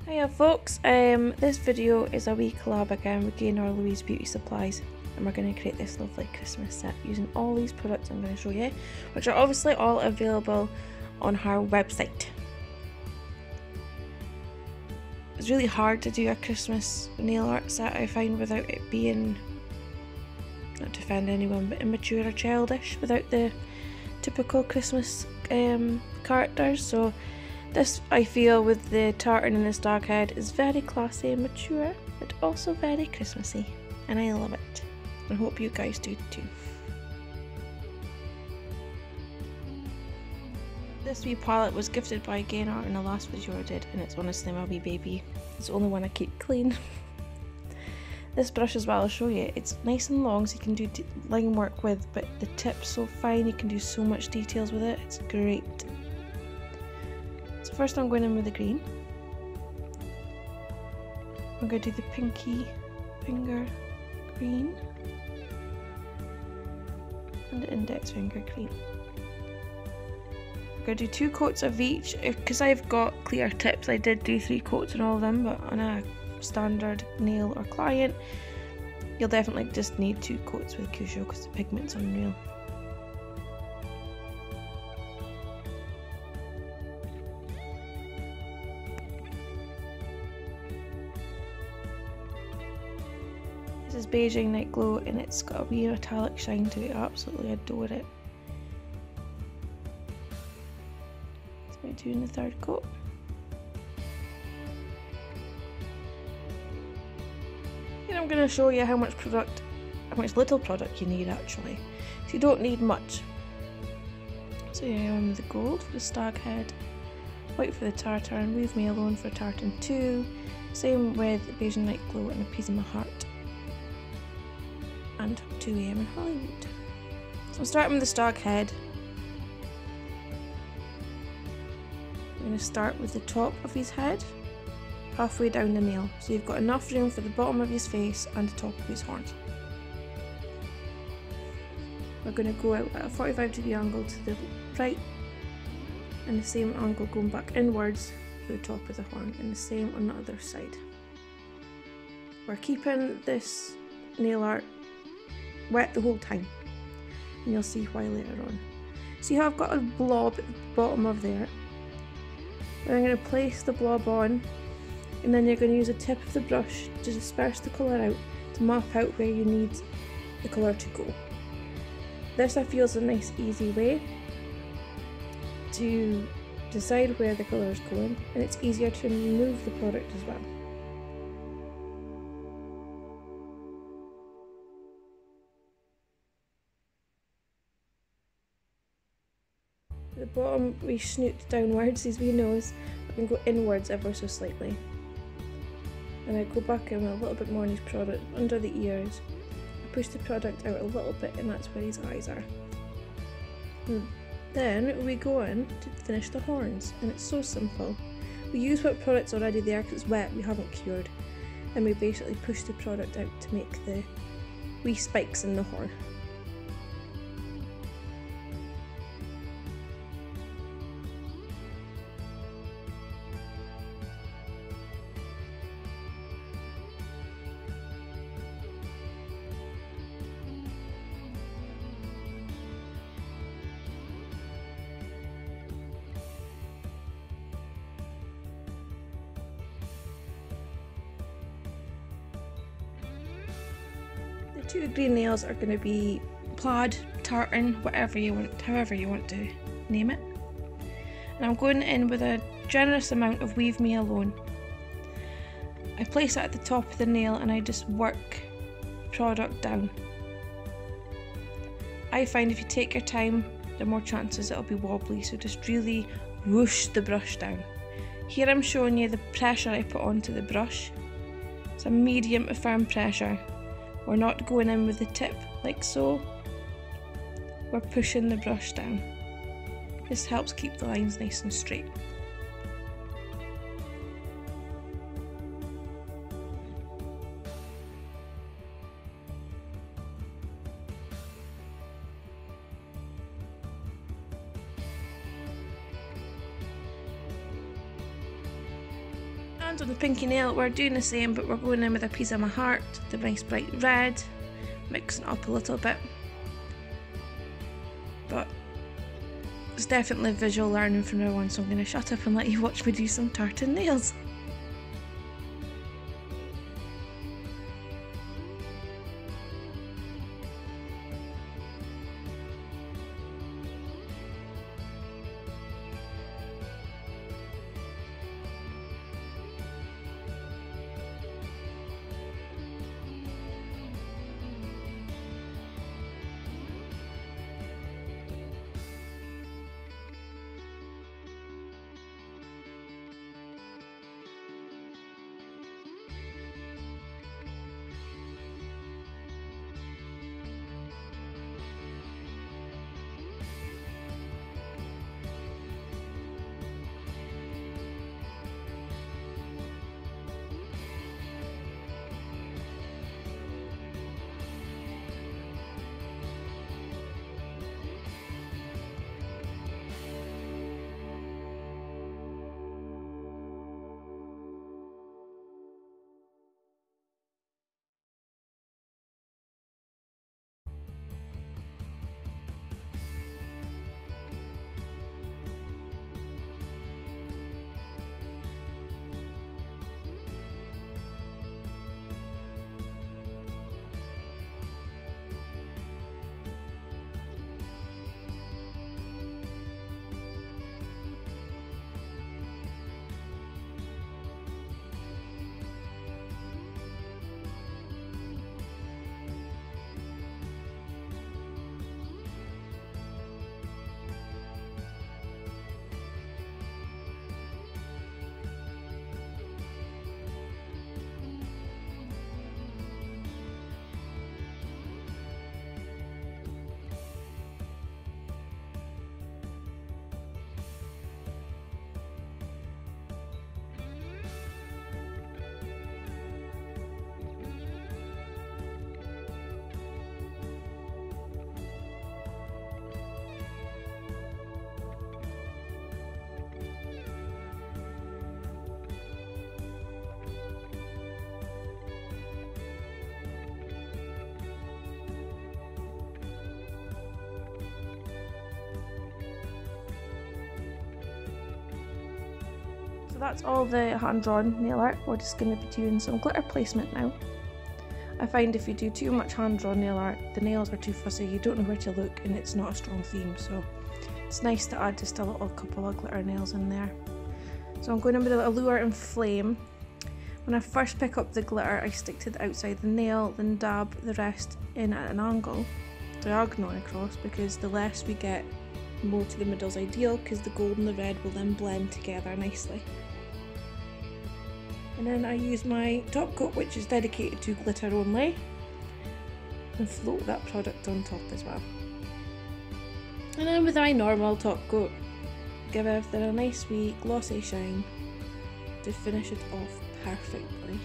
Hiya folks, this video is a wee collab again with Gaynor Louise Beauty Supplies, and we're going to create this lovely Christmas set using all these products I'm going to show you, which are obviously all available on her website. It's really hard to do a Christmas nail art set, I find, without it being, not to offend anyone, but immature or childish, without the typical Christmas characters. So this, I feel, with the tartan and the stag head, is very classy and mature, but also very Christmassy, and I love it. I hope you guys do too. This wee palette was gifted by Gaynor in the last video I did, and it's honestly my wee baby. It's the only one I keep clean. This brush as well, I'll show you. It's nice and long, so you can do line work with, but the tip's so fine, you can do so much details with it. It's great. So first I'm going in with the green. I'm going to do the pinky finger green and the index finger green. I'm going to do 2 coats of each. Because I've got clear tips, I did do 3 coats on all of them, but on a standard nail or client you'll definitely just need 2 coats with Cuccio because the pigment's unreal. This is Beijing Night Glow, and it's got a wee metallic shine to it. I absolutely adore it. So I'm doing the 3rd coat. Here I'm going to show you how much little product you need actually. So you don't need much. So yeah, I'm with the gold for the stag head, white for the tartan, Leave Me Alone for tartan 2, same with Beijing Night Glow and a piece of my heart, and 2 AM in Hollywood. So I'm starting with the stag head. I'm going to start with the top of his head, halfway down the nail, so you've got enough room for the bottom of his face and the top of his horns. We're going to go out at a 45° angle to the right, and the same angle going back inwards for the top of the horn, and the same on the other side. We're keeping this nail art wet the whole time, and you'll see why later on. See how I've got a blob at the bottom of there? Then I'm going to place the blob on, and then you're going to use the tip of the brush to disperse the colour out to map out where you need the colour to go. This, I feel, is a nice easy way to decide where the colour is going, and it's easier to remove the product as well. The bottom we snoot downwards, these wee nose, I can go inwards ever so slightly. And I go back in with a little bit more on his product under the ears. I push the product out a little bit, and that's where his eyes are. Then we go in to finish the horns, and it's so simple. We use what product's already there because it's wet, we haven't cured, and we basically push the product out to make the wee spikes in the horn. The 2 green nails are going to be plaid, tartan, whatever you want, however you want to name it. And I'm going in with a generous amount of Leave Me Alone. I place it at the top of the nail, and I just work product down. I find if you take your time, there are more chances it'll be wobbly, so just really whoosh the brush down. Here I'm showing you the pressure I put onto the brush. It's a medium to firm pressure. We're not going in with the tip like so, we're pushing the brush down. This helps keep the lines nice and straight. And on the pinky nail we're doing the same, but we're going in with a piece of my heart, the nice bright red, mixing it up a little bit. But it's definitely visual learning from now on, so I'm going to shut up and let you watch me do some tartan nails. That's all the hand-drawn nail art. We're just going to be doing some glitter placement now. I find if you do too much hand-drawn nail art, the nails are too fuzzy, you don't know where to look, and it's not a strong theme, so it's nice to add just a little couple of glitter nails in there. So I'm going in with the Allure and Flame. When I first pick up the glitter, I stick to the outside of the nail, then dab the rest in at an angle, diagonal across, because the less we get, more to the middle is ideal, because the gold and the red will then blend together nicely. And then I use my top coat, which is dedicated to glitter only, and float that product on top as well. And then with my normal top coat, give everything a nice wee glossy shine to finish it off perfectly.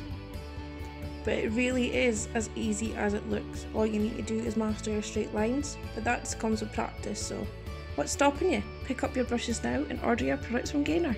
But it really is as easy as it looks. All you need to do is master your straight lines, but that comes with practice, so what's stopping you? Pick up your brushes now and order your products from Gainer.